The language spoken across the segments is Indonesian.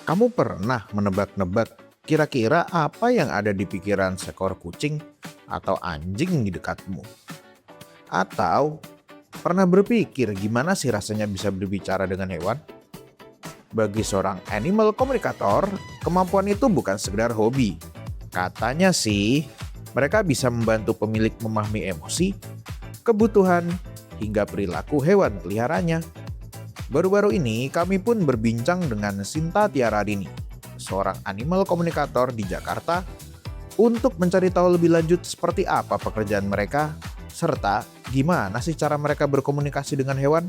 Kamu pernah menebak-nebak kira-kira apa yang ada di pikiran seekor kucing atau anjing di dekatmu? Atau pernah berpikir gimana sih rasanya bisa berbicara dengan hewan? Bagi seorang animal communicator, kemampuan itu bukan sekedar hobi. Katanya sih, mereka bisa membantu pemilik memahami emosi, kebutuhan, hingga perilaku hewan peliharanya. Baru-baru ini kami pun berbincang dengan Sinta Tiaradini, seorang animal komunikator di Jakarta, untuk mencari tahu lebih lanjut seperti apa pekerjaan mereka, serta gimana sih cara mereka berkomunikasi dengan hewan.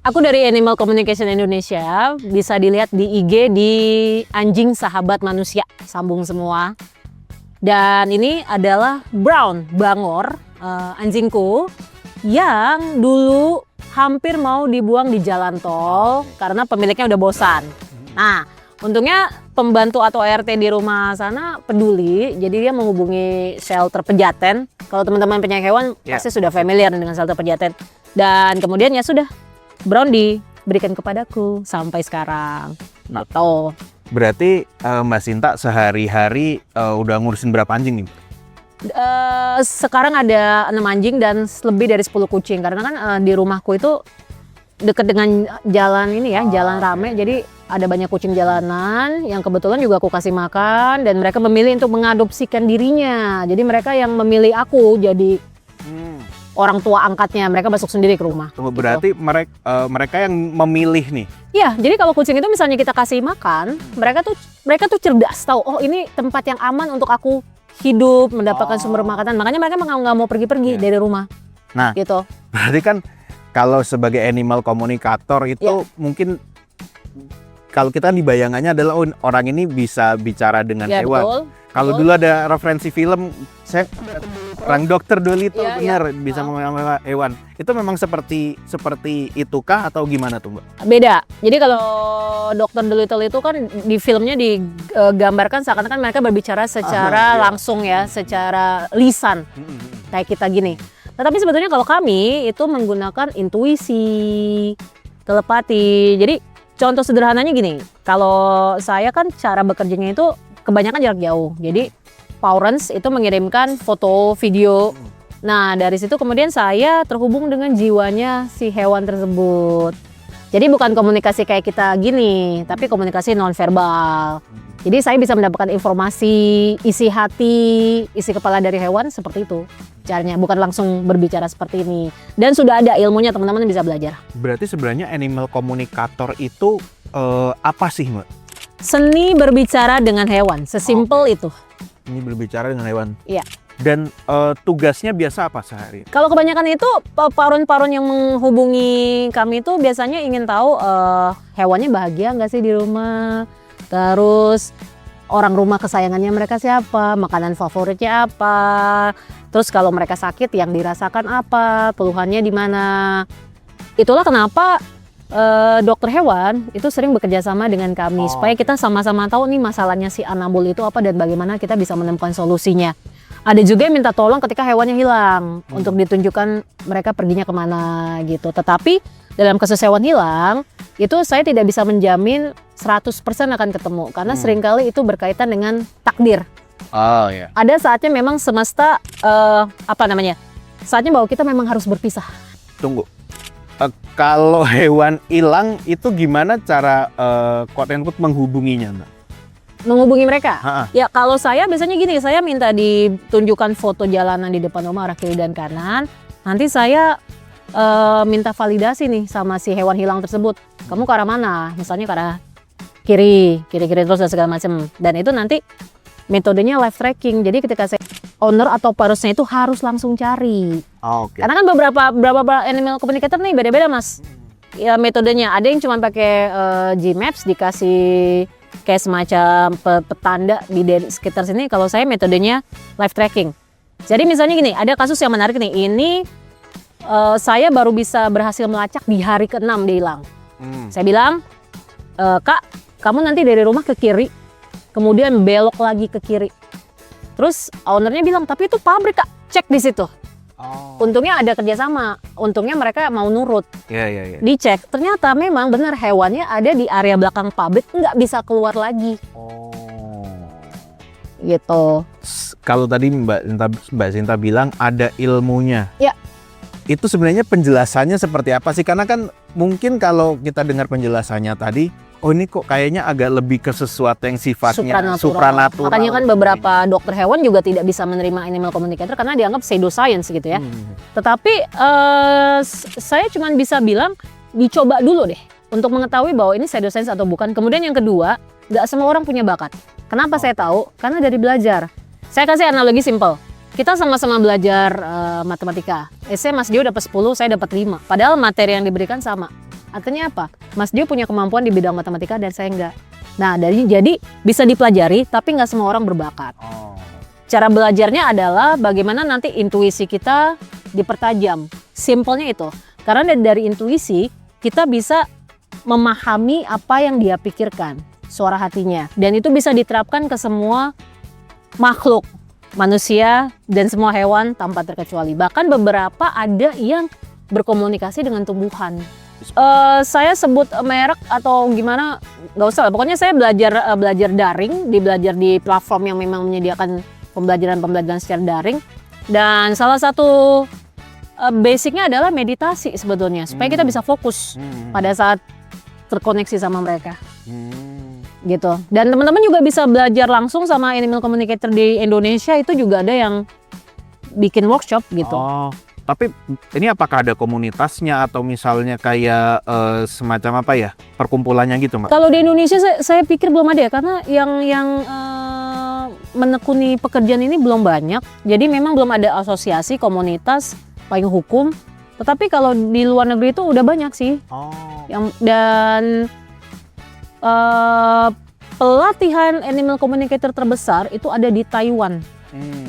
Aku dari Animal Communication Indonesia, bisa dilihat di IG di Anjing Sahabat Manusia, sambung semua. Dan ini adalah Brown, Bangor, anjingku yang dulu hampir mau dibuang di jalan tol karena pemiliknya udah bosan. Nah, untungnya pembantu atau ART di rumah sana peduli, jadi dia menghubungi shelter Pejaten. Kalau teman-teman penyayang hewan pasti sudah familiar dengan shelter Pejaten. Dan kemudian ya sudah, Brown diberikan kepadaku sampai sekarang. Gitu. Berarti Mbak Sinta sehari-hari udah ngurusin berapa anjing nih? Sekarang ada 6 anjing dan lebih dari 10 kucing. Karena kan di rumahku itu dekat dengan jalan ini ya, jalan rame. Jadi ada banyak kucing jalanan yang kebetulan juga aku kasih makan. Dan mereka memilih untuk mengadopsikan dirinya. Jadi mereka yang memilih aku jadi orang tua angkatnya, mereka masuk sendiri ke rumah. Berarti gitu. Mereka yang memilih nih? Iya, jadi kalau kucing itu misalnya kita kasih makan, mereka tuh cerdas, tahu oh ini tempat yang aman untuk aku hidup, mendapatkan sumber makanan. Makanya mereka nggak mau pergi-pergi dari rumah. Nah, gitu. Berarti kan kalau sebagai animal komunikator itu mungkin kalau kita dibayangannya adalah orang ini bisa bicara dengan hewan. Betul. Kalau dulu ada referensi film, saya orang Dokter Dolittle benar bisa ngomong hewan. Itu memang seperti itukah atau gimana tuh, Mbak? Beda. Jadi kalau Dokter Dolittle itu kan di filmnya digambarkan seakan-akan mereka berbicara secara langsung ya, secara lisan. Kayak kita gini. Tetapi sebetulnya kalau kami itu menggunakan intuisi, telepati. Jadi contoh sederhananya gini, kalau saya kan cara bekerjanya itu kebanyakan jarak jauh. Jadi Powerance itu mengirimkan foto, video. Nah dari situ kemudian saya terhubung dengan jiwanya si hewan tersebut. Jadi bukan komunikasi kayak kita gini, tapi komunikasi nonverbal. Jadi saya bisa mendapatkan informasi, isi hati, isi kepala dari hewan seperti itu. Caranya bukan langsung berbicara seperti ini. Dan sudah ada ilmunya, teman-teman bisa belajar. Berarti sebenarnya animal komunikator itu apa sih, Mbak? Seni berbicara dengan hewan, sesimpel itu. Ini berbicara dengan hewan. Iya. Dan tugasnya biasa apa sehari? Kalau kebanyakan itu paron-paron yang menghubungi kami itu biasanya ingin tahu hewannya bahagia nggak sih di rumah. Terus orang rumah kesayangannya mereka siapa, makanan favoritnya apa. Terus kalau mereka sakit yang dirasakan apa, keluhannya di mana. Itulah kenapa dokter hewan itu sering bekerja sama dengan kami supaya kita sama-sama tahu nih masalahnya si anabul itu apa dan bagaimana kita bisa menemukan solusinya. Ada juga yang minta tolong ketika hewannya hilang untuk ditunjukkan mereka perginya kemana gitu. Tetapi dalam kasus hewan hilang itu saya tidak bisa menjamin 100% akan ketemu karena seringkali itu berkaitan dengan takdir. Oh iya. Ada saatnya memang semesta saatnya bahwa kita memang harus berpisah. Tunggu. Kalau hewan hilang itu gimana cara quote and quote menghubunginya, Mbak? Menghubungi mereka? Ya kalau saya biasanya gini, saya minta ditunjukkan foto jalanan di depan rumah arah kiri dan kanan. Nanti saya minta validasi nih sama si hewan hilang tersebut. Kamu ke arah mana? Misalnya ke arah kiri terus dan segala macam. Dan itu nanti metodenya live tracking. Jadi ketika saya owner atau parusnya itu harus langsung cari. Karena kan beberapa animal communicator nih beda-beda, Mas. Ya metodenya ada yang cuma pakai Gmaps dikasih kayak semacam petanda di sekitar sini. Kalau saya metodenya live tracking. Jadi misalnya gini, ada kasus yang menarik nih. Ini saya baru bisa berhasil melacak di hari ke-6 dia hilang. Saya bilang, Kak, kamu nanti dari rumah ke kiri, kemudian belok lagi ke kiri. Terus ownernya bilang, tapi itu pabrik Kak, cek di situ. Untungnya ada kerjasama, untungnya mereka mau nurut. Iya. Dicek, ternyata memang benar hewannya ada di area belakang pabrik, nggak bisa keluar lagi. Gitu. Kalau tadi Mbak Sinta bilang ada ilmunya. Ya. Itu sebenarnya penjelasannya seperti apa sih? Karena kan mungkin kalau kita dengar penjelasannya tadi, oh ini kok kayaknya agak lebih ke sesuatu yang sifatnya supranatural. Makanya kan beberapa dokter hewan juga tidak bisa menerima animal communicator karena dianggap pseudoscience gitu ya. Tetapi saya cuma bisa bilang dicoba dulu deh untuk mengetahui bahwa ini pseudoscience atau bukan. Kemudian yang kedua, nggak semua orang punya bakat. Kenapa saya tahu? Karena dari belajar. Saya kasih analogi simpel. Kita sama-sama belajar matematika. Mas Dio dapat 10, saya dapat 5. Padahal materi yang diberikan sama. Artinya apa? Mas Dio punya kemampuan di bidang matematika dan saya enggak. Nah, jadi bisa dipelajari, tapi nggak semua orang berbakat. Cara belajarnya adalah bagaimana nanti intuisi kita dipertajam. Simpelnya itu. Karena dari intuisi, kita bisa memahami apa yang dia pikirkan, suara hatinya. Dan itu bisa diterapkan ke semua makhluk, manusia dan semua hewan tanpa terkecuali. Bahkan beberapa ada yang berkomunikasi dengan tumbuhan. Saya sebut merek atau gimana nggak usah lah. Pokoknya saya belajar daring, belajar di platform yang memang menyediakan pembelajaran secara daring. Dan salah satu basicnya adalah meditasi sebetulnya supaya kita bisa fokus pada saat terkoneksi sama mereka. Gitu. Dan teman-teman juga bisa belajar langsung sama animal communicator di Indonesia, itu juga ada yang bikin workshop gitu. Tapi ini apakah ada komunitasnya atau misalnya kayak semacam apa ya, perkumpulannya gitu, Mbak? Kalau di Indonesia saya pikir belum ada ya, karena yang menekuni pekerjaan ini belum banyak. Jadi memang belum ada asosiasi, komunitas, payung hukum. Tetapi kalau di luar negeri itu udah banyak sih. Dan pelatihan animal communicator terbesar itu ada di Taiwan.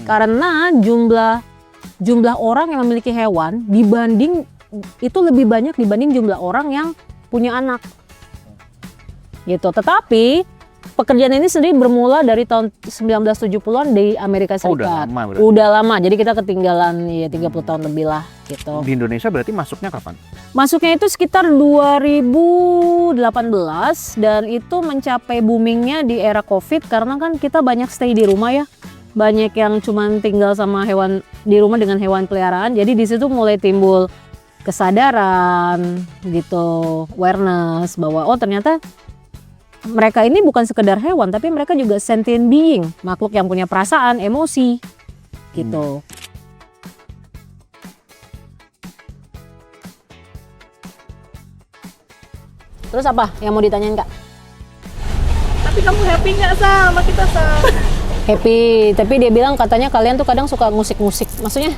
Karena jumlah orang yang memiliki hewan itu lebih banyak dibanding jumlah orang yang punya anak. Gitu. Tetapi pekerjaan ini sendiri bermula dari tahun 1970-an di Amerika Serikat. Udah lama. Jadi kita ketinggalan ya 30 tahun lebih lah gitu. Di Indonesia berarti masuknya kapan? Masuknya itu sekitar 2018 dan itu mencapai boomingnya di era Covid karena kan kita banyak stay di rumah ya. Banyak yang cuman tinggal sama hewan di rumah dengan hewan peliharaan. Jadi di situ mulai timbul kesadaran gitu, awareness bahwa oh ternyata mereka ini bukan sekedar hewan tapi mereka juga sentient being, makhluk yang punya perasaan, emosi gitu. Terus apa yang mau ditanyain Kak? Tapi kamu happy nggak sama kita Happy, tapi dia bilang katanya kalian tuh kadang suka musik-musik. Maksudnya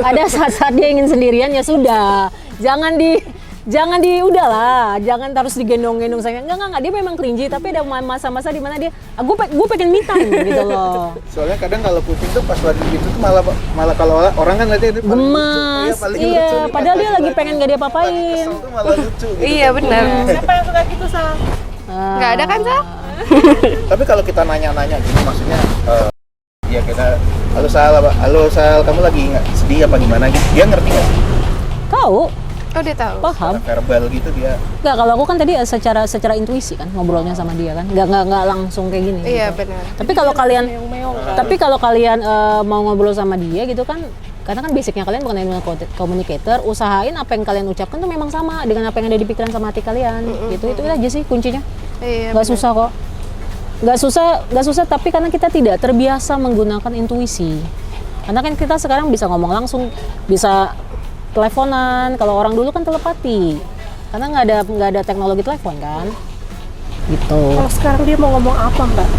ada saat-saat dia ingin sendirian ya sudah. Jangan udahlah, jangan terus digendong-gendong saya. Enggak, dia memang clingy, tapi ada masa-masa di mana dia gue pengen me time gitu loh. Soalnya kadang kalau kucing tuh pas lagi gitu tuh malah kalau orang kan lihatnya itu gemas. Iya, padahal dia lagi pengen gak dia papain. Kesel tuh malah lucu gitu. Iya benar. Siapa yang suka gitu Sal? Nggak ada kan Sal? Tapi kalau kita nanya-nanya gitu maksudnya ya kita halo Sal, kamu lagi nggak sedih apa gimana gitu, dia ngerti nggak sih? Tahu. Oh dia tahu. Paham. Verbal gitu dia. Nggak, kalau aku kan tadi secara intuisi kan ngobrolnya sama dia kan, nggak langsung kayak gini. Iya gitu. benar. Tapi kalau kalian mau ngobrol sama dia gitu kan, karena kan basicnya kalian bukan animal communicator, usahain apa yang kalian ucapkan tuh memang sama dengan apa yang ada di pikiran sama hati kalian. Gitu itu aja sih kuncinya. Iya. Nggak susah kok. Nggak susah tapi karena kita tidak terbiasa menggunakan intuisi. Karena kan kita sekarang bisa ngomong langsung, bisa teleponan. Kalau orang dulu kan telepati, karena nggak ada teknologi telepon kan, gitu. Kalau sekarang dia mau ngomong apa Mbak?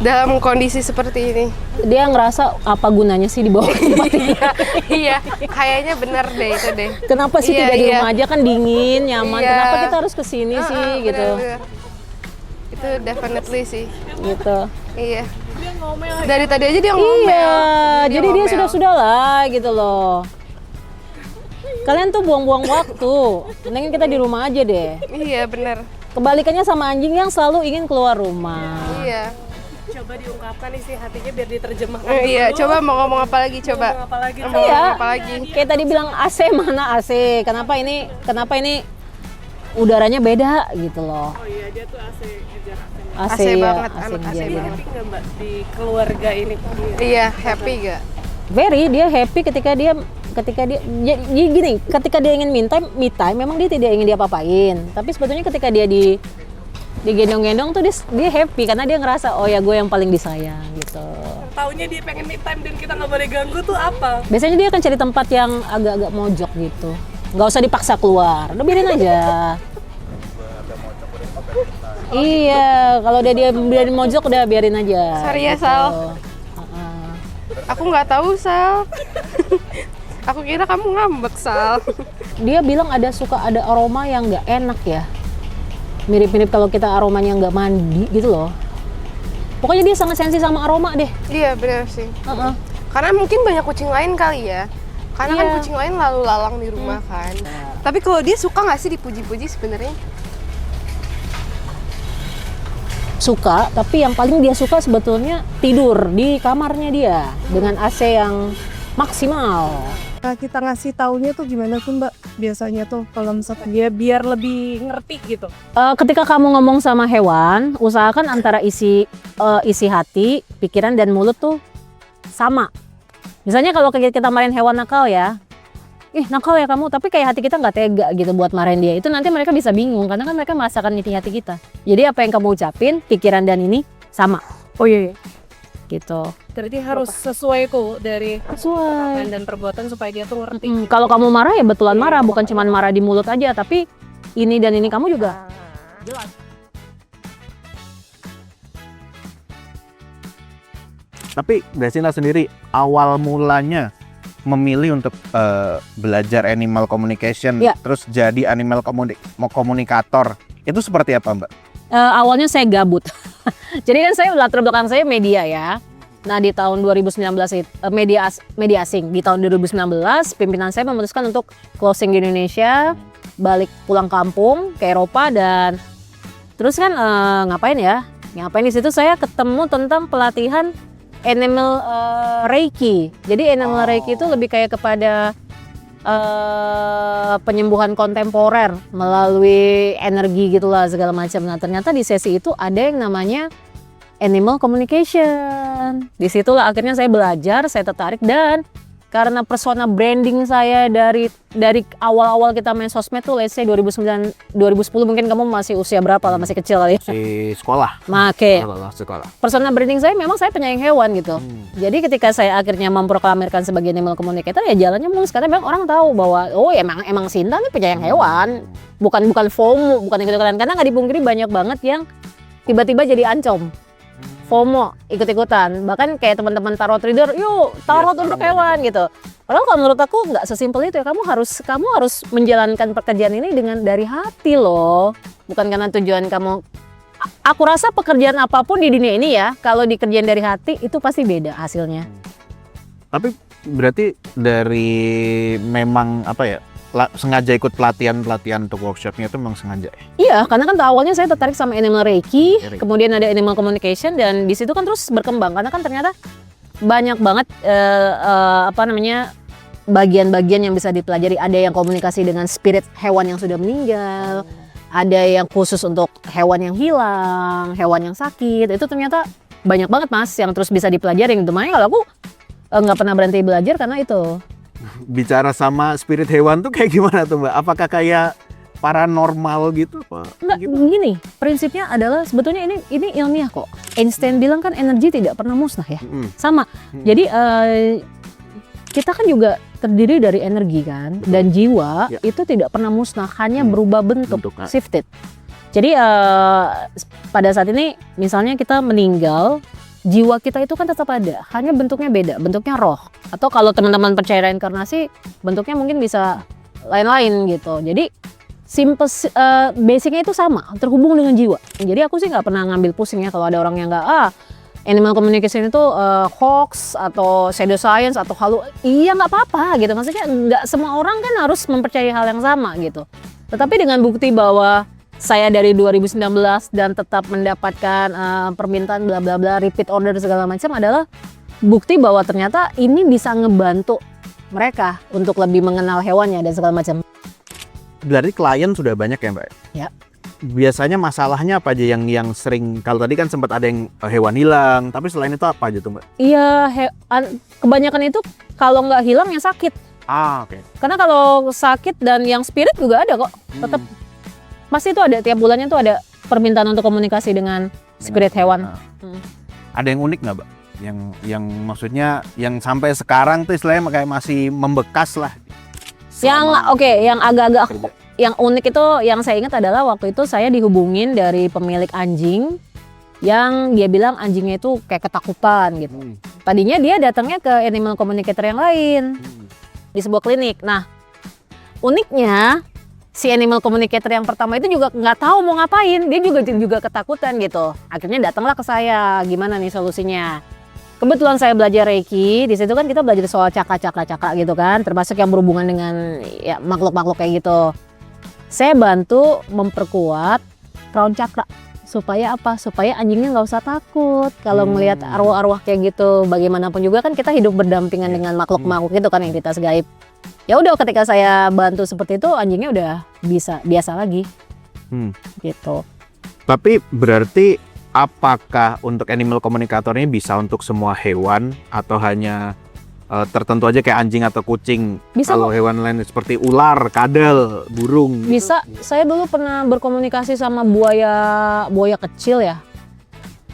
Dalam kondisi seperti ini, dia ngerasa apa gunanya sih di bawah tempat ini? iya, kayaknya bener deh itu deh. Kenapa sih tidak di rumah aja kan dingin, nyaman? Iya. Kenapa kita harus kesini sih gitu? Bener. Itu definitely sih. Gitu. Iya. Dia ngomel. Dari tadi aja dia ngomel. Iya, jadi dia sudah lah gitu loh. Kalian tuh buang-buang waktu, mendingan kita di rumah aja deh. Iya benar. Kebalikannya sama anjing yang selalu ingin keluar rumah. Iya. Coba diungkapkan isi hatinya biar diterjemahkan. Iya, coba mau ngomong apa lagi coba. Mau ngomong apa lagi? Mau Iya. ngomong apa lagi? Kayak tadi bilang AC, mana AC? Kenapa ini udaranya beda gitu loh. Oh iya, dia tuh AC ngejar AC, AC ya, banget, AC anak AC ngejar. banget. Happy nggak Mbak di keluarga ini? Iya, happy gak? Very, dia happy ketika dia gini, ketika dia ingin me time, memang dia tidak ingin diapa-apain. Tapi sebetulnya ketika dia digendong-gendong tuh dia happy karena dia ngerasa oh ya gue yang paling disayang gitu. Taunya dia pengen me time dan kita nggak boleh ganggu tuh apa? Biasanya dia akan cari tempat yang agak-agak mojok gitu. Nggak usah dipaksa keluar, udah biarin aja. Iya, kalau dia biarin mojok udah biarin aja. Sorry ya, gitu. Sal. Aku nggak tahu, Sal. Aku kira kamu ngambek, Sal. Dia bilang ada aroma yang nggak enak ya. Mirip-mirip kalau kita aromanya nggak mandi gitu loh. Pokoknya dia sangat sensi sama aroma deh. Iya, benar sih. Heeh. Karena mungkin banyak kucing lain kali ya. Karena kan Iya. kucing lain lalu lalang di rumah kan. Tapi kalau dia suka nggak sih dipuji-puji sebenarnya? Suka, tapi yang paling dia suka sebetulnya tidur di kamarnya dia dengan AC yang maksimal. Nah, kita ngasih taunya tuh gimana tuh Mbak? Biasanya tuh kalau misalnya dia biar lebih ngerti gitu. Ketika kamu ngomong sama hewan, usahakan antara isi hati, pikiran dan mulut tuh sama. Misalnya kalau kita marahin hewan nakal ya, nakal ya kamu, tapi kayak hati kita nggak tega gitu buat marahin dia. Itu nanti mereka bisa bingung karena kan mereka merasakan isi hati kita. Jadi apa yang kamu ucapin, pikiran dan ini sama. Oh iya, Gitu. berarti harus sesuai kok dari Sesuai. dan perbuatan supaya dia tuh ngerti. Kalau kamu marah ya betulan marah, bukan cuma marah di mulut aja, tapi ini dan ini kamu juga jelas. Tapi Desina sendiri awal mulanya memilih untuk belajar animal communication, Ya. terus jadi animal komunikator, itu seperti apa Mbak? Awalnya saya gabut. Jadi kan saya latar belakang saya media ya. Nah di tahun 2019 itu media asing. Di tahun 2019 pimpinan saya memutuskan untuk closing di Indonesia, balik pulang kampung ke Eropa dan terus kan ngapain ya? Ngapain di situ saya ketemu tentang pelatihan animal Reiki. Jadi animal Reiki itu lebih kayak kepada penyembuhan kontemporer melalui energi gitulah segala macam. Nah ternyata di sesi itu ada yang namanya animal communication. Disitulah akhirnya saya belajar, saya tertarik dan karena persona branding saya dari awal-awal kita main sosmed tuh let's say 2009 2010 mungkin kamu masih usia berapa lah, masih kecil kali ya. Si sekolah. Oke. Sekolah. Persona branding saya memang saya penyayang hewan gitu. Jadi ketika saya akhirnya memproklamirkan sebagai animal communicator ya jalannya mulus karena memang orang tahu bahwa oh emang Sinta nih penyayang hewan. Bukan FOMO, bukan ikut-ikutan karena nggak dipungkiri banyak banget yang tiba-tiba jadi ancom. FOMO, ikut-ikutan. Bahkan kayak teman-teman tarot reader, yuk tarot untuk hewan gitu. Padahal kalau menurut aku nggak sesimpel itu ya. Kamu harus menjalankan pekerjaan ini dari hati loh. Bukan karena tujuan kamu. Aku rasa pekerjaan apapun di dunia ini ya, kalau dikerjain dari hati itu pasti beda hasilnya. Tapi berarti dari memang apa ya, sengaja ikut pelatihan untuk workshopnya itu memang sengaja ya? Iya, karena kan awalnya saya tertarik sama animal Reiki, Reiki. kemudian ada animal communication dan di situ kan terus berkembang karena kan ternyata banyak banget bagian-bagian yang bisa dipelajari. Ada yang komunikasi dengan spirit hewan yang sudah meninggal, ada yang khusus untuk hewan yang hilang, hewan yang sakit. Itu ternyata banyak banget Mas yang terus bisa dipelajari gitu. Makanya kalau aku nggak pernah berhenti belajar karena itu. Bicara sama spirit hewan tuh kayak gimana tuh Mbak? Apakah kayak paranormal gitu? Enggak, begini, prinsipnya adalah sebetulnya ini ilmiah kok. Einstein bilang kan energi tidak pernah musnah ya. Sama. Jadi kita kan juga terdiri dari energi kan, dan jiwa Ya. itu tidak pernah musnah, hanya berubah bentuk, Bentuk, shifted. Jadi pada saat ini misalnya kita meninggal, jiwa kita itu kan tetap ada, hanya bentuknya beda, bentuknya roh. Atau kalau teman-teman percaya reinkarnasi, bentuknya mungkin bisa lain-lain gitu. Jadi simple, basicnya itu sama, terhubung dengan jiwa. Jadi aku sih nggak pernah ngambil pusing ya kalau ada orang yang nggak animal communication itu hoax atau pseudo science atau halu. Iya nggak apa-apa gitu. Maksudnya nggak semua orang kan harus mempercayai hal yang sama gitu. Tetapi dengan bukti bahwa saya dari 2019 dan tetap mendapatkan permintaan bla bla bla, repeat order segala macam adalah bukti bahwa ternyata ini bisa ngebantu mereka untuk lebih mengenal hewannya dan segala macam. Berarti klien sudah banyak ya Mbak? Ya. Biasanya masalahnya apa aja yang sering, kalau tadi kan sempat ada yang hewan hilang, tapi selain itu apa aja tuh Mbak? Iya, kebanyakan itu kalau nggak hilang yang sakit. Oke. Karena kalau sakit dan yang spirit juga ada kok. Tetap pasti itu ada, tiap bulannya tuh ada permintaan untuk komunikasi dengan spirit hewan. Ada yang unik nggak Mbak? Yang maksudnya yang sampai sekarang tuh istilahnya kayak masih membekas lah. Yang agak-agak yang unik itu yang saya ingat adalah waktu itu saya dihubungin dari pemilik anjing yang dia bilang anjingnya itu kayak ketakutan gitu. Tadinya dia datangnya ke animal communicator yang lain di sebuah klinik. Nah, uniknya si animal communicator yang pertama itu juga nggak tahu mau ngapain, dia juga ketakutan gitu. Akhirnya datanglah ke saya, gimana nih solusinya? Kebetulan saya belajar Reiki, di situ kan kita belajar soal cakra gitu kan, termasuk yang berhubungan dengan ya makhluk-makhluk kayak gitu. Saya bantu memperkuat crown chakra supaya apa? Supaya anjingnya nggak usah takut kalau melihat arwah-arwah kayak gitu. Bagaimanapun juga kan kita hidup berdampingan dengan makhluk-makhluk itu kan, entitas gaib. Ya udah, ketika saya bantu seperti itu anjingnya udah bisa biasa lagi. Gitu. Tapi berarti apakah untuk animal communicator-nya bisa untuk semua hewan atau hanya tertentu aja kayak anjing atau kucing? Bisa kalau kok. hewan lain seperti ular, kadal, burung. Bisa. Saya dulu pernah berkomunikasi sama buaya kecil ya.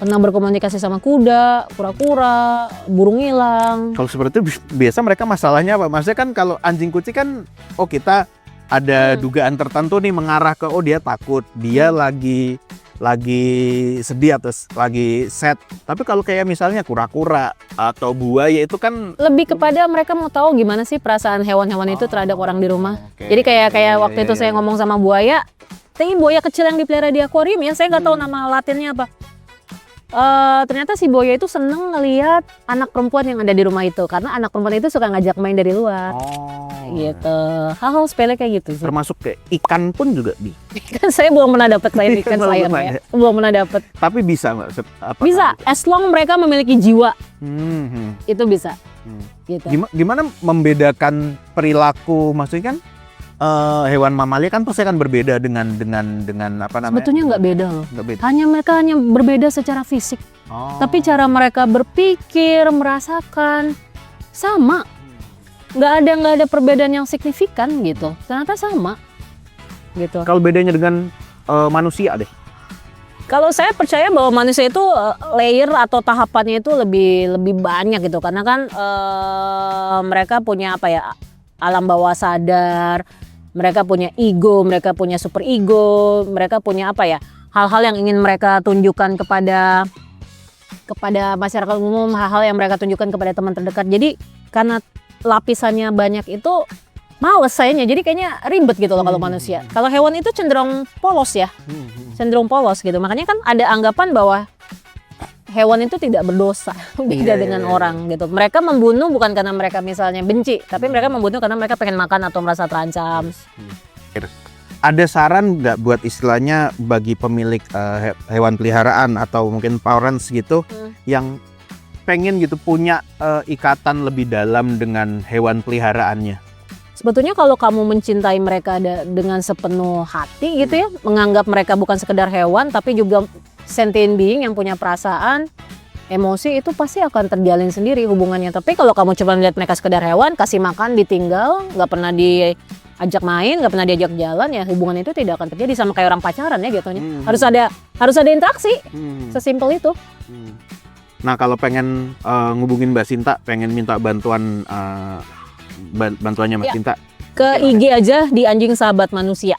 Pernah berkomunikasi sama kuda, kura-kura, burung hilang. Kalau seperti itu biasa mereka masalahnya apa? Maksudnya kan kalau anjing kucing kan kita ada dugaan tertentu nih mengarah ke dia takut, dia lagi sedih atau lagi sad. Tapi kalau kayak misalnya kura-kura atau buaya itu kan Lebih kepada mereka mau tahu gimana sih perasaan hewan-hewan itu terhadap orang di rumah. Jadi kayak waktu itu saya ngomong sama buaya, ini buaya kecil yang dipelihara di akuarium ya, saya nggak tahu nama latinnya apa. Ternyata si buaya itu seneng ngelihat anak perempuan yang ada di rumah itu, karena anak perempuan itu suka ngajak main dari luar. Gitu. Hal-hal sepele kayak gitu sih. termasuk kayak ikan pun juga Kan saya belum pernah dapat klien ikan Belum saya pernah ya. Belum pernah dapat. tapi bisa Mbak? Bisa, as long mereka memiliki jiwa, itu bisa. Gitu. Gimana membedakan perilaku, maksudnya kan hewan mamalia kan pasti akan berbeda dengan apa namanya? Sebetulnya nggak beda loh. Nggak beda. Mereka hanya berbeda secara fisik. Tapi cara mereka berpikir, merasakan sama. Nggak ada perbedaan yang signifikan gitu. Ternyata sama. Gitu. Kalau bedanya dengan manusia deh. Kalau saya percaya bahwa manusia itu layer atau tahapannya itu lebih banyak gitu, karena kan mereka punya apa ya, alam bawah sadar, mereka punya ego, mereka punya super ego, mereka punya apa ya, hal-hal yang ingin mereka tunjukkan kepada masyarakat umum, hal-hal yang mereka tunjukkan kepada teman terdekat. Jadi karena lapisannya banyak itu males sayanya, jadi kayaknya ribet gitu loh kalau manusia. Kalau hewan itu cenderung polos ya, cenderung polos gitu. Makanya kan ada anggapan bahwa hewan itu tidak berdosa, beda dengan orang gitu. Mereka membunuh bukan karena mereka misalnya benci, tapi mereka membunuh karena mereka pengen makan atau merasa terancam. Ada saran nggak buat istilahnya bagi pemilik hewan peliharaan atau mungkin parents gitu yang pengen gitu punya ikatan lebih dalam dengan hewan peliharaannya? Sebetulnya kalau kamu mencintai mereka dengan sepenuh hati gitu ya, menganggap mereka bukan sekedar hewan tapi juga sentient being yang punya perasaan, emosi, itu pasti akan terjalin sendiri hubungannya. Tapi kalau kamu cuma lihat mereka sekedar hewan, kasih makan, ditinggal, nggak pernah diajak main, nggak pernah diajak jalan, ya hubungan itu tidak akan terjadi. Sama kayak orang pacaran ya jatuhnya. Harus ada interaksi, sesimpel itu. Nah kalau pengen ngubungin Mbak Sinta, pengen minta bantuannya Mbak Sinta, Ke IG aja di Anjing Sahabat Manusia.